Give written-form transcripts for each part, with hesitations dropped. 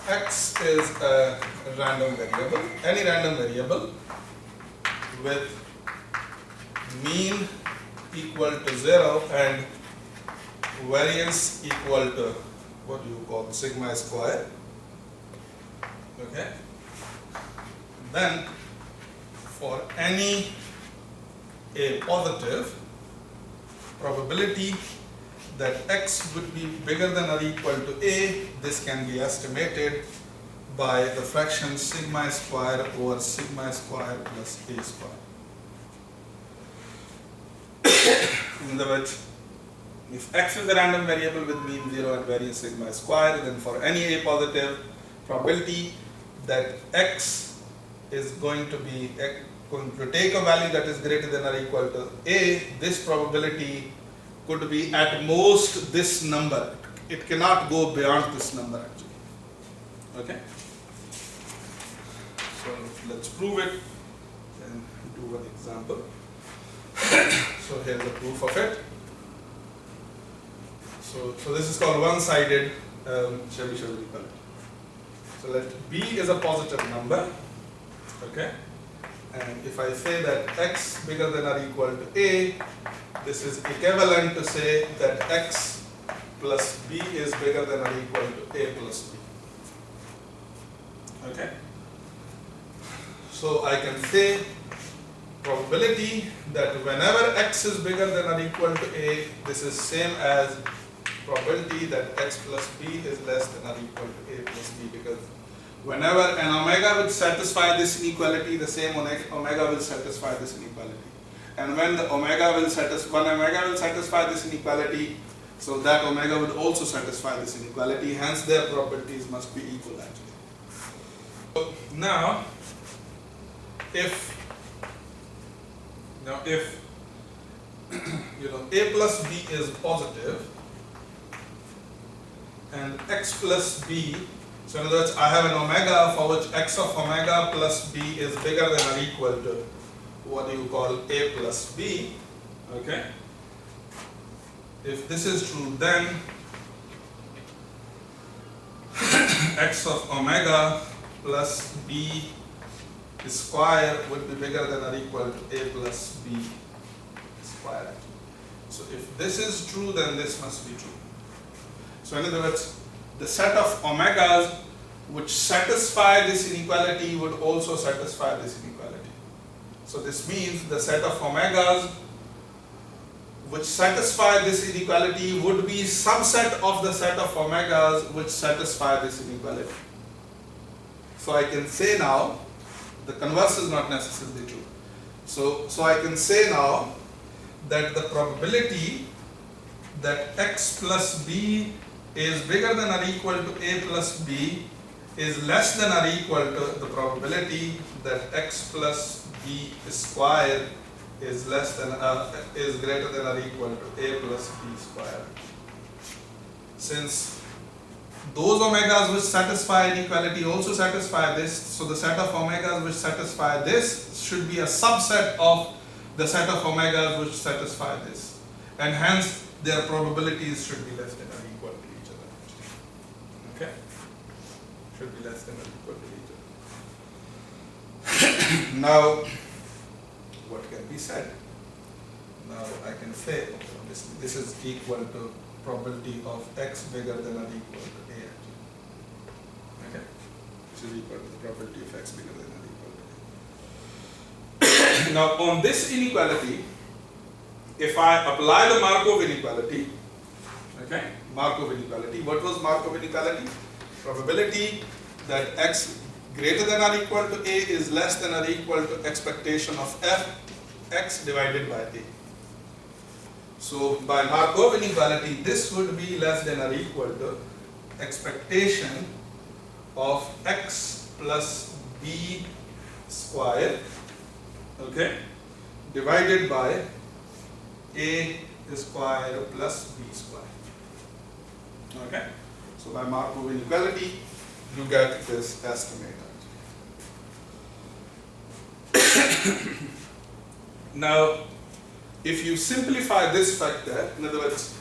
x is a random variable, any random variable with mean equal to 0 and variance equal to what do you call sigma square, okay, then for any a positive, probability that x would be bigger than or equal to a, this can be estimated by the fraction sigma square over sigma square plus a square. In other words, if x is a random variable with mean 0 and variance sigma square, then for any a positive, probability that x is going to take a value that is greater than or equal to a, this probability could be at most this number. It cannot go beyond this number actually. Okay? So let's prove it and do an example. So here's the proof of it. So this is called one-sided Chebyshev inequality. So let b is a positive number, okay? And if I say that x bigger than or equal to a, this is equivalent to say that x plus b is bigger than or equal to a plus b. Okay? So I can say probability that whenever x is bigger than or equal to a, this is same as probability that x plus b is less than or equal to a plus b, because whenever an omega will satisfy this inequality, the same omega will satisfy this inequality. And when the omega will satisfy this inequality, so that omega would also satisfy this inequality, hence their properties must be equal actually. So now if a plus b is positive and x plus b, so in other words, I have an omega for which x of omega plus b is bigger than or equal to what do you call a plus b, okay? If this is true, then x of omega plus b square would be bigger than or equal to a plus b square. So if this is true, then this must be true. So in other words, the set of omegas which satisfy this inequality would also satisfy this inequality. So this means the set of omegas which satisfy this inequality would be subset of the set of omegas which satisfy this inequality. So I can say now, the converse is not necessarily true. So I can say now that the probability that x plus b is bigger than or equal to a plus b is less than or equal to the probability that x plus b square is greater than or equal to a plus b square. Since those omegas which satisfy inequality also satisfy this, so the set of omegas which satisfy this should be a subset of the set of omegas which satisfy this, and hence their probabilities should be less than or equal to each other. Okay? Should be less than or equal to each other. Now, what can be said? Now I can say this is equal to probability of x bigger than or equal to a. Okay? This is equal to the probability of x bigger than or equal to a. Now on this inequality, if I apply the Markov inequality, okay, Markov inequality, what was Markov inequality? Probability that x greater than or equal to a is less than or equal to expectation of f x divided by a. So by Markov inequality, this would be less than or equal to expectation of x plus b square, okay, divided by a square plus b square. Okay, so by Markov inequality, you get this estimate. Now, if you simplify this factor, in other words,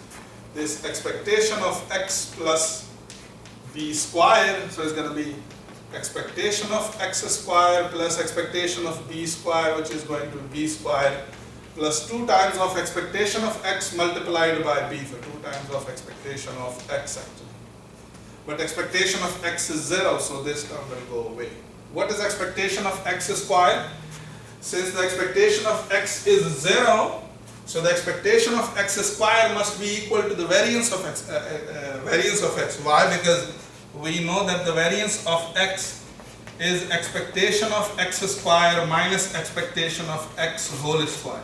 this expectation of x plus b b square, so it's going to be expectation of x square plus expectation of b square, which is going to be b square plus 2 times of expectation of x multiplied by b, so 2 times of expectation of x actually. But expectation of x is 0, so this term will go away. What is expectation of x square? Since the expectation of x is 0, so the expectation of x square must be equal to the variance of x. Why? Because we know that the variance of x is expectation of x square minus expectation of x whole square.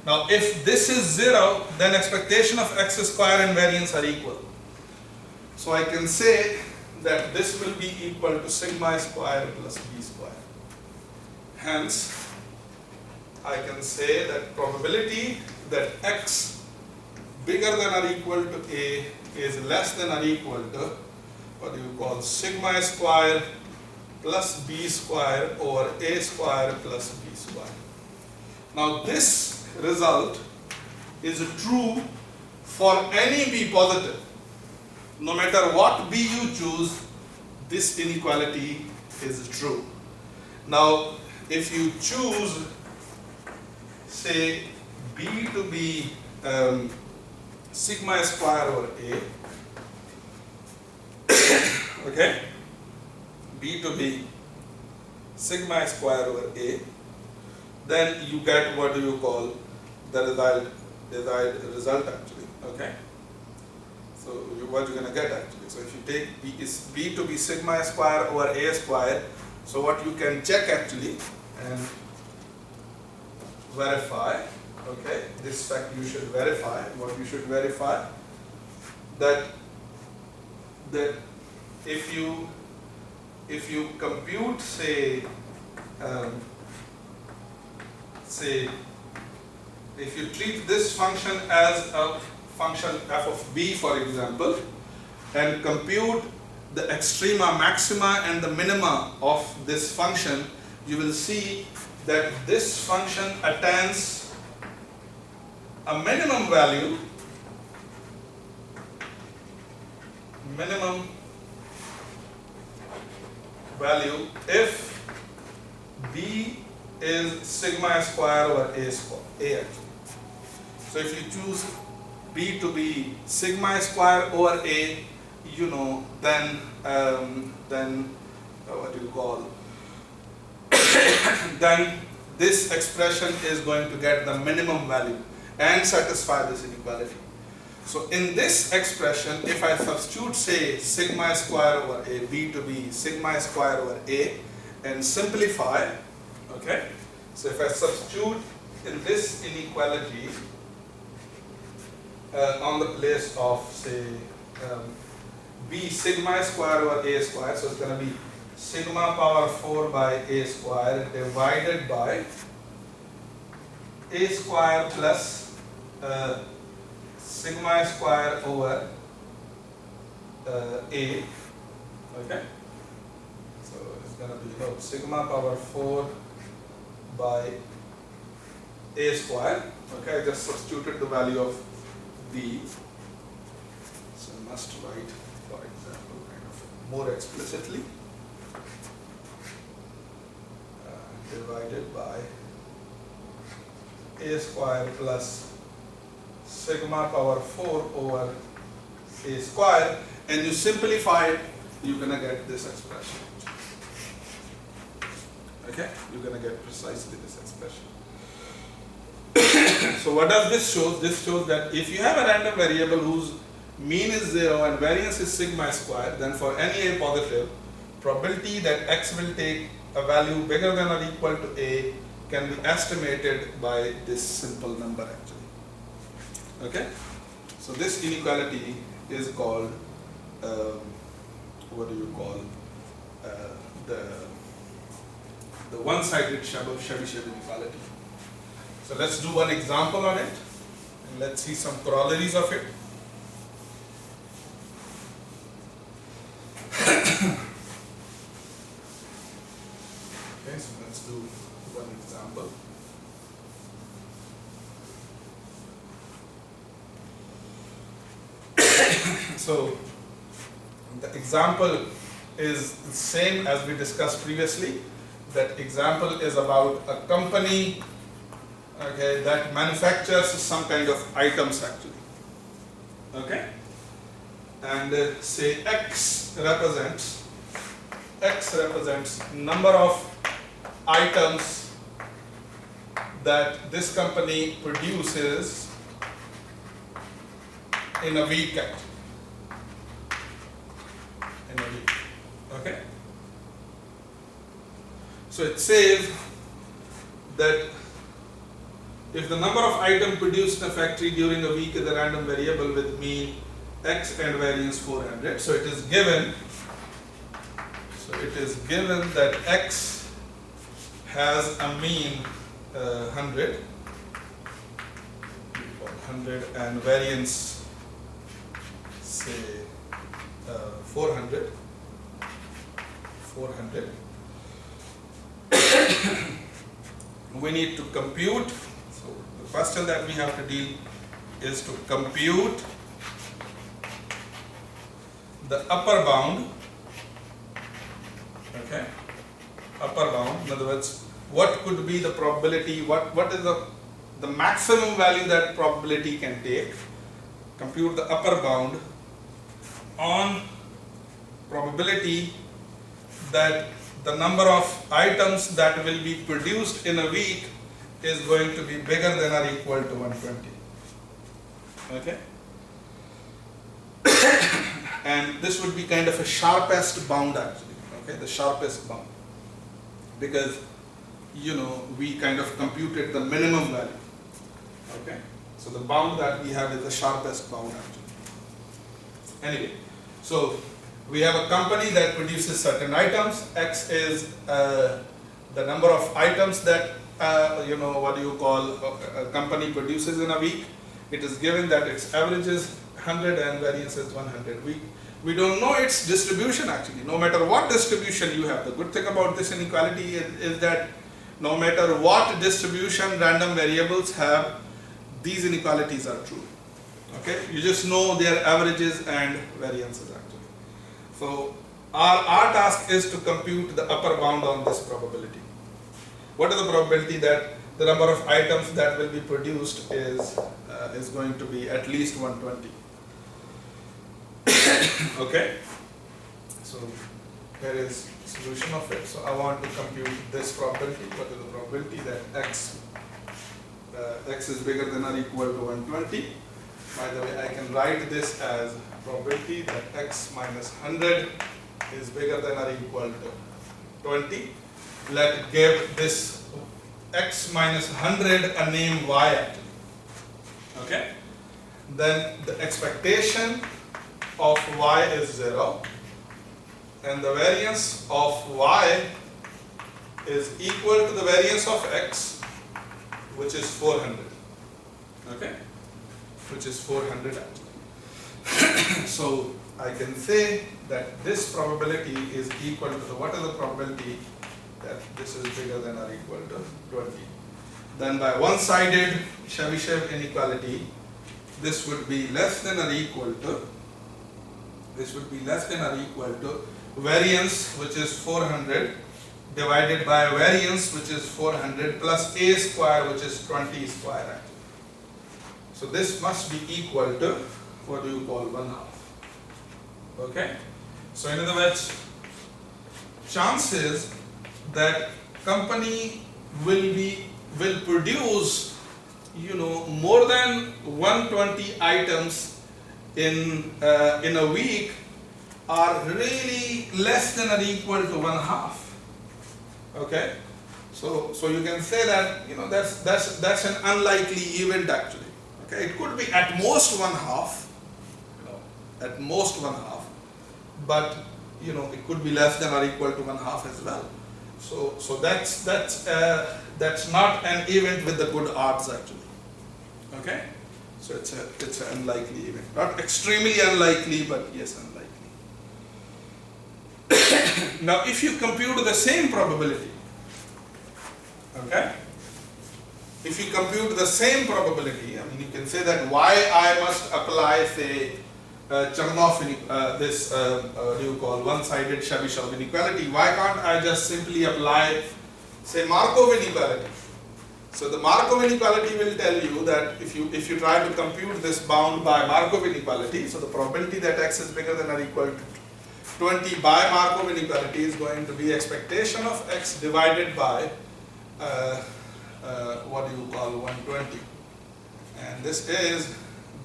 Now if this is 0, then expectation of x square and variance are equal. So I can say that this will be equal to sigma square plus b square. Hence, I can say that probability that x bigger than or equal to a is less than or equal to what you call sigma square plus b square over a square plus b square. Now this result is true for any b positive. No matter what b you choose, this inequality is true. Now if you choose, say, b to be sigma square over a, okay, b to be sigma square over a, then you get what do you call the result actually, okay. So what you're going to get actually. So if you take b to be sigma square over a square, so what you can check actually and verify, okay, this fact you should verify. What you should verify, that if you compute say if you treat this function as a function f of b, for example, and compute the extrema, maxima and the minima of this function, you will see that this function attains a minimum value if b is sigma square over a square, a actually. So if you choose b to be sigma square over a, you know, then what do you call then this expression is going to get the minimum value and satisfy this inequality. So in this expression, if I substitute say sigma square over a, b to be sigma square over a, and simplify, okay, so if I substitute in this inequality on the place of say b sigma square over a square, so it's going to be sigma power 4 by a square divided by a square plus sigma square over a, okay, so it's going to be sigma power 4 by a square, okay. I just substituted the value of b, so I must write, for example, kind of more explicitly, divided by a square plus sigma power 4 over a square, and you simplify it, you're going to get this expression. Okay, you're going to get precisely this expression. So what does this show? This shows that if you have a random variable whose mean is 0 and variance is sigma square, then for any a positive, probability that x will take a value bigger than or equal to a can be estimated by this simple number actually. Okay, so this inequality is called what do you call the one-sided Chebyshev inequality. So let's do one example on it and let's see some corollaries of it. Okay, so let's do one example. So the example is the same as we discussed previously. That example is about a company, okay, that manufactures some kind of items actually, okay, and say X represents number of items that this company produces in a week actually. In a week, okay. So it says that if the number of items produced in a factory during a week is a random variable with mean X and variance 400, so it is given. So it is given that X has a mean 100 and variance say 400. We need to compute. So the question that we have to deal is to compute the upper bound. Okay, upper bound. In other words, what could be the probability? What is the maximum value that probability can take? Compute the upper bound on probability that the number of items that will be produced in a week is going to be bigger than or equal to 120. Okay? And this would be kind of a sharpest bound actually. Okay, the sharpest bound. Because we kind of computed the minimum value. Okay? So the bound that we have is the sharpest bound actually. Anyway, so we have a company that produces certain items. X is the number of items that a company produces in a week. It is given that its average is 100 and variance is 100. We don't know its distribution actually, no matter what distribution you have. The good thing about this inequality is that no matter what distribution random variables have, these inequalities are true. Okay, you just know their averages and variances actually. So our task is to compute the upper bound on this probability. What is the probability that the number of items that will be produced is going to be at least 120? Okay, so here is the solution of it. So I want to compute this probability. What is the probability that x is bigger than or equal to 120? By the way, I can write this as probability that x minus 100 is bigger than or equal to 20. Let's give this x minus 100 a name y actually. Okay? Then the expectation of y is 0 and the variance of y is equal to the variance of x, which is 400. Okay? Which is 400 actually. So I can say that this probability is equal to what is the probability that this is bigger than or equal to 20. Then by one-sided Chebyshev inequality, this would be less than or equal to variance, which is 400, divided by variance, which is 400, plus a square, which is 20 square actually. So this must be equal to, what do you call, 1/2. Okay? So in other words, chances that company will produce more than 120 items in a week are really less than or equal to 1/2. Okay? So you can say that that's an unlikely event actually. Okay, it could be at most 1/2, at most 1/2, but it could be less than or equal to 1/2 as well. So that's not an event with the good odds actually. Okay, so it's an unlikely event, not extremely unlikely, but yes, unlikely. Now, if you compute the same probability, okay. If you compute the same probability, I mean, you can say that why I must apply, say, Chernoff what do you call, one-sided Chebyshev inequality, why can't I just simply apply, say, Markov inequality? So the Markov inequality will tell you that if you try to compute this bound by Markov inequality, so the probability that x is bigger than or equal to 20 by Markov inequality is going to be expectation of x divided by what do you call, 120, and this is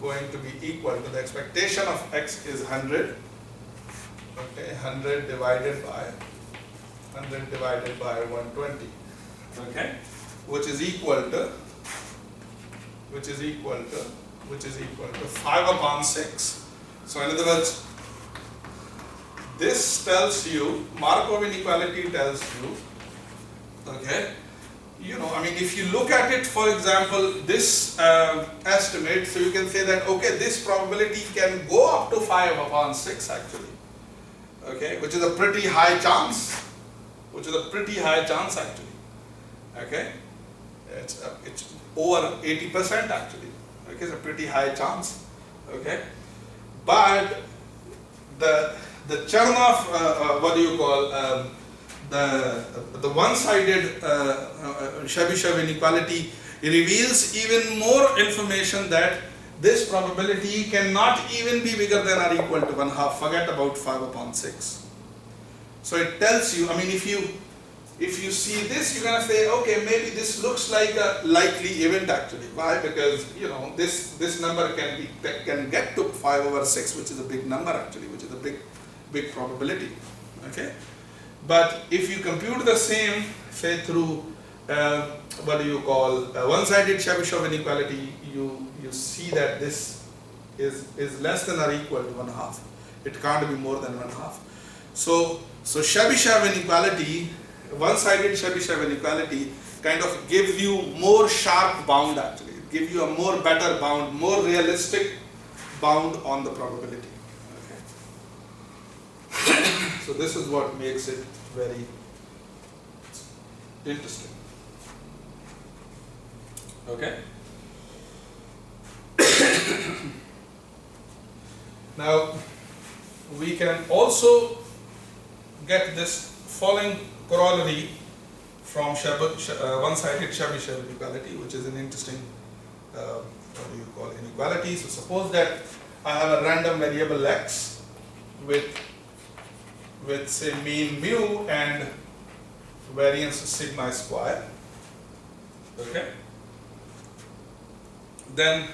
going to be equal to the expectation of x is 100, okay, 100 divided by 120, okay, which is equal to 5 upon 6. So in other words, this tells you, Markov inequality tells you, okay, I mean, if you look at it, for example, this estimate, so you can say that, okay, this probability can go up to 5 upon 6 actually, okay, which is a pretty high chance, actually, okay, it's over 80% actually, okay, it's a pretty high chance, okay, but the Chernoff, what do you call, the one-sided Chebyshev inequality reveals even more information that this probability cannot even be bigger than or equal to 1/2. Forget about 5 upon 6. So it tells you, I mean, if you see this, you're gonna say, okay, maybe this looks like a likely event actually. Why? Because this number can get to 5 over 6, which is a big number actually, which is a big probability. Okay. But if you compute the same, say through what do you call, one-sided Chebyshev inequality, you see that this is less than or equal to 1/2. It can't be more than 1/2. So Chebyshev inequality, one-sided Chebyshev inequality, kind of gives you more sharp bound actually. It gives you a more better bound, more realistic bound on the probability. So this is what makes it very interesting. Okay. Now we can also get this following corollary from one-sided Chebyshev inequality, which is an interesting what do you call, inequality. So suppose that I have a random variable x with say mean mu and variance sigma square, okay, then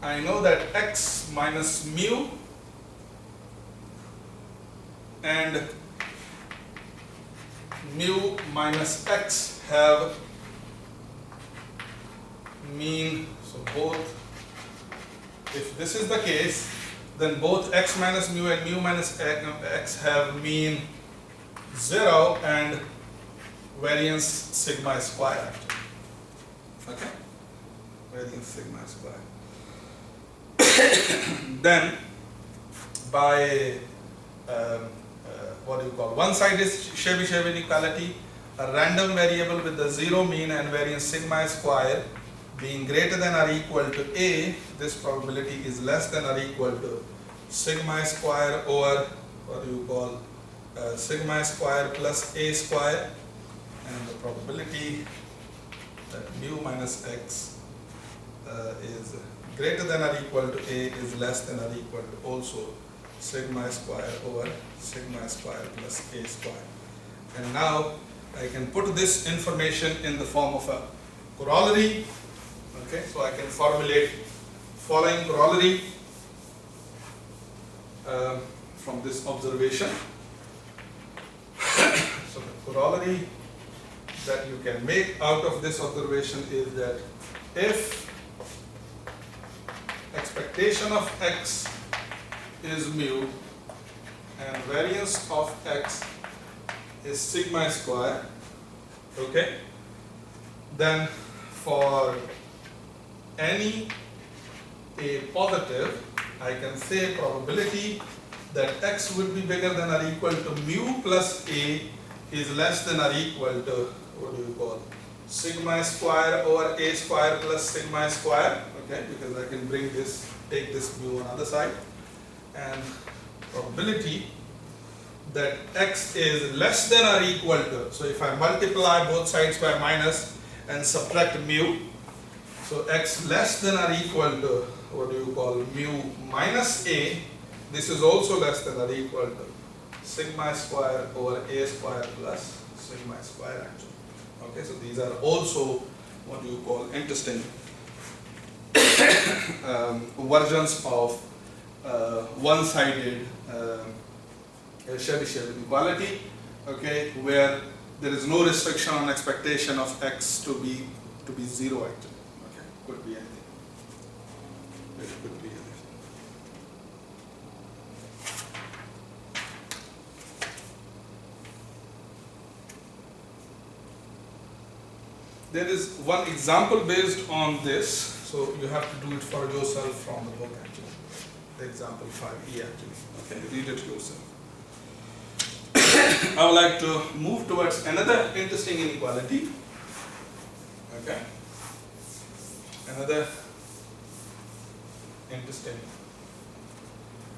I know that x minus mu and mu minus x have mean, so both, if this is the case, then both x minus mu and mu minus x have mean 0 and variance sigma square actually. Okay? Variance sigma square. Then by what do you call, one-sided Chebyshev inequality, a random variable with the 0 mean and variance sigma square being greater than or equal to a, this probability is less than or equal to sigma square over what do you call, sigma square plus a square, and the probability that mu minus x is greater than or equal to a is less than or equal to also sigma square over sigma square plus a square. And now I can put this information in the form of a corollary. Okay, so I can formulate following corollary from this observation. So the corollary that you can make out of this observation is that if expectation of x is mu and variance of x is sigma square, okay, then for any a positive, I can say probability that x would be bigger than or equal to mu plus a is less than or equal to, what do you call, sigma square over a square plus sigma square, okay, because I can bring this, take this mu on the other side. and probability that x is less than or equal to, so if I multiply both sides by minus and subtract mu, so x less than or equal to, what do you call, mu minus a, this is also less than or equal to sigma square over a square plus sigma square actually. Okay, so these are also what you call interesting versions of one-sided Chebyshev inequality, okay, where there is no restriction on expectation of x to be zero actually. Okay, could be anything. It could be anything. There is one example based on this, so you have to do it for yourself from the book actually. The example 5e actually. Okay, read it yourself. I would like to move towards another interesting inequality. Okay. Another interesting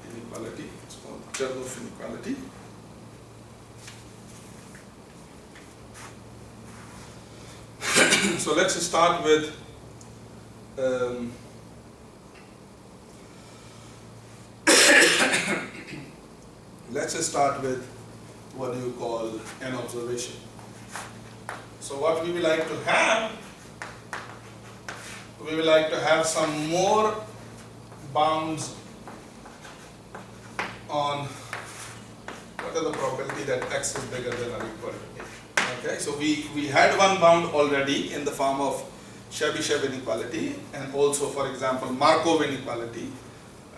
inequality. It's called Chernoff inequality. So let's start with what do you call an observation. So what we will like to have, we will like to have some more bounds on what are the probability that x is bigger than or equal to a. Okay, so we had one bound already in the form of Chebyshev inequality and also, for example, Markov inequality.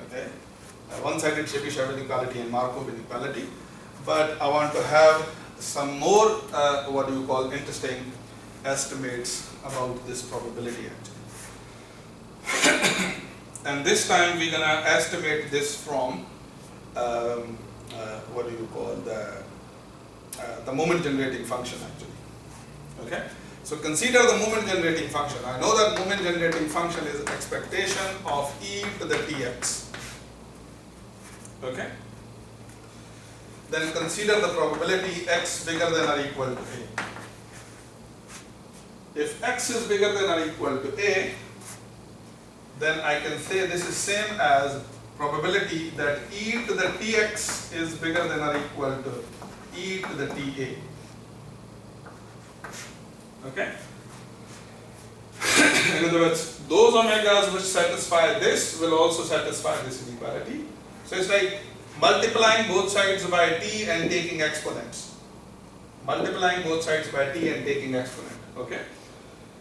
Okay, one-sided Chebyshev inequality and Markov inequality. But I want to have some more, what do you call, interesting estimates about this probability actually. And this time we're gonna estimate this from, what do you call, the moment generating function actually. Okay, so consider the moment generating function. I know that moment generating function is expectation of e to the tx. Okay, then consider the probability x bigger than or equal to a. If x is bigger than or equal to a, then I can say this is same as probability that e to the tx is bigger than or equal to e to the ta. Okay? In other words, those omegas which satisfy this will also satisfy this inequality. So it's like multiplying both sides by t and taking exponents. Multiplying both sides by t and taking exponent. Okay?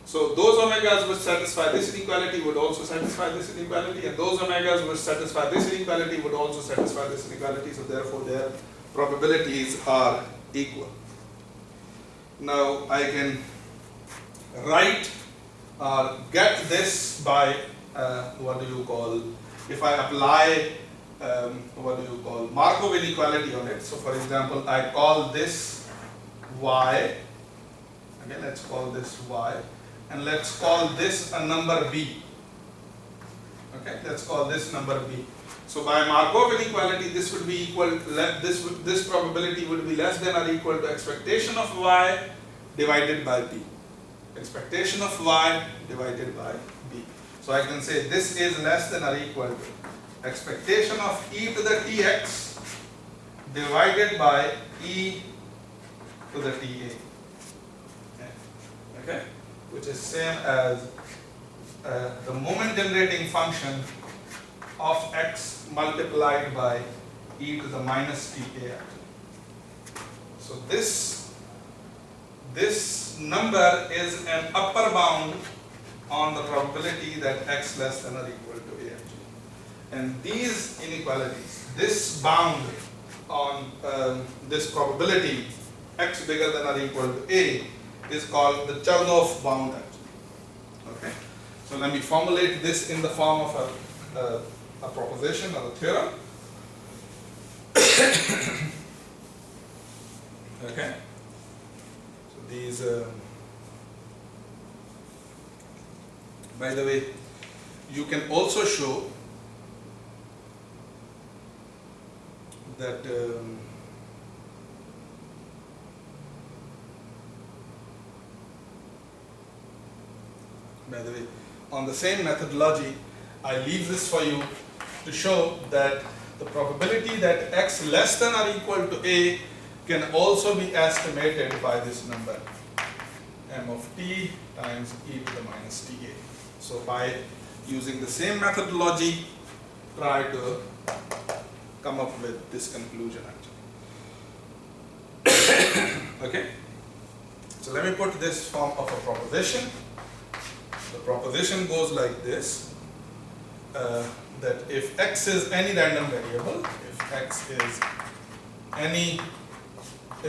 So those omegas which satisfy this inequality would also satisfy this inequality, and those omegas which satisfy this inequality would also satisfy this inequality. So therefore their probabilities are equal. Now I can write or get this by what do you call, if I apply what do you call, Markov inequality on it. So for example, I call this y, okay, let's call this y, and let's call this a number b. Okay, let's call this number b. So by Markov inequality, this would be equal, this probability would be less than or equal to expectation of y divided by b. Expectation of y divided by b. So I can say this is less than or equal to expectation of e to the tx divided by e to the ta. Okay, which is same as the moment generating function of x multiplied by e to the minus ta. So this number is an upper bound on the probability that x less than or equal to a actually. And these inequalities, this bound on this probability x bigger than or equal to a is called the Chernoff bound actually. Okay, so let me formulate this in the form of a proposition or a theorem. Okay, so these by the way, you can also show that by the way, on the same methodology, I leave this for you to show that the probability that x less than or equal to a can also be estimated by this number m of t times e to the minus ta. So by using the same methodology, try to come up with this conclusion actually. Okay, so let me put this form of a proposition. The proposition goes like this, that if x is any random variable, if x is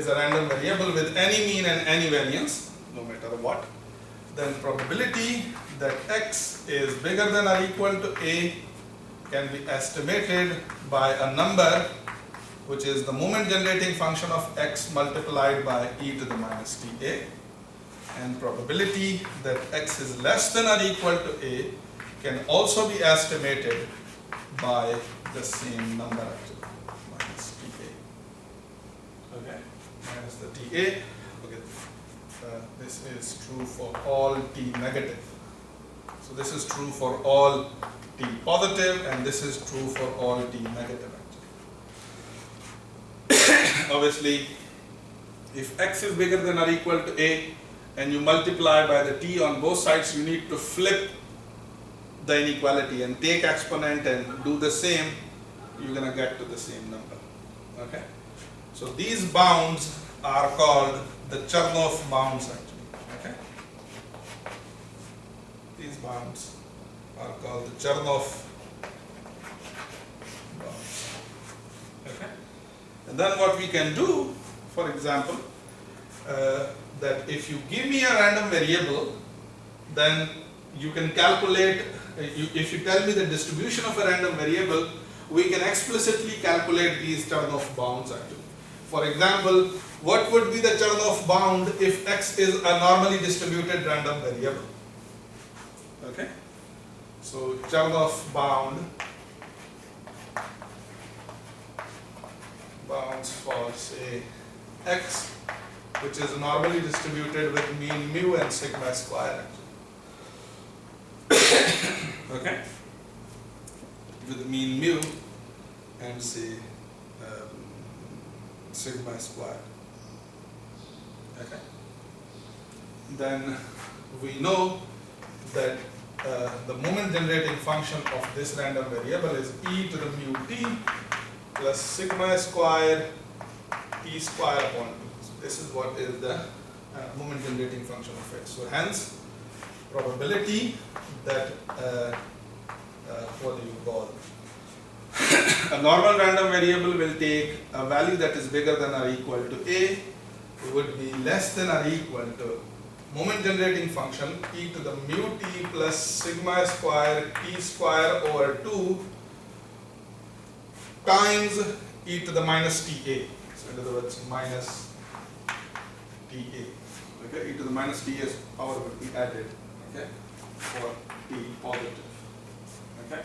a random variable with any mean and any variance, no matter what, then probability that x is bigger than or equal to a can be estimated by a number which is the moment generating function of x multiplied by e to the minus ta, and probability that x is less than or equal to a can also be estimated by the same number actually, minus ta. Okay, minus the ta. Okay, this is true for all t negative. So this is true for all t positive, and this is true for all t negative actually. Obviously, if x is bigger than or equal to a and you multiply by the t on both sides, you need to flip the inequality and take exponent and do the same, you're going to get to the same number. Okay, so these bounds are called the Chernoff bounds actually. Okay, these bounds are called the Chernoff bounds. Okay, and then what we can do, for example, that if you give me a random variable, then you can calculate, if you tell me the distribution of a random variable, we can explicitly calculate these Chernoff bounds actually. For example, what would be the Chernoff bound if x is a normally distributed random variable? Okay, so Chernoff bounds for say x, which is normally distributed with mean mu and sigma square actually. Okay, with mean mu and say sigma square. Okay, then we know that the moment generating function of this random variable is e to the mu t plus sigma square t square upon 2. So this is what is the moment generating function of it. So hence, probability that what do you call a normal random variable will take a value that is bigger than or equal to a, would be less than or equal to moment generating function e to the mu t plus sigma square t square over 2 times e to the minus ta. So in other words, minus ta. Okay, e to the minus ta's power would be added. Okay, for t positive. Okay,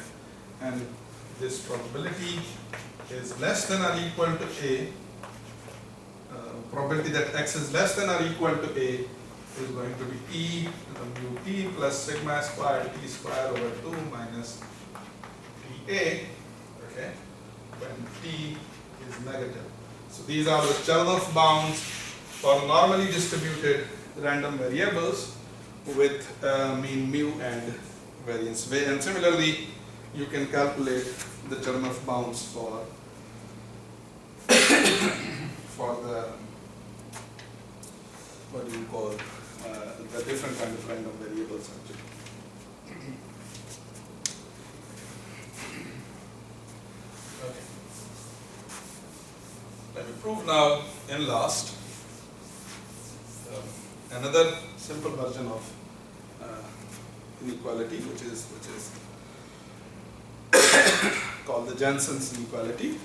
and this probability is less than or equal to a. Probability that x is less than or equal to a is going to be e to the mu t plus sigma square t square over 2 minus ta. Okay, when t is negative. So these are the Chernoff bounds for normally distributed random variables with mean mu and variance. And similarly, you can calculate the Chernoff bounds for the what do you call the different kind of random variables actually. Okay. Let me prove now in last another simple version of inequality, which is called the Jensen's inequality.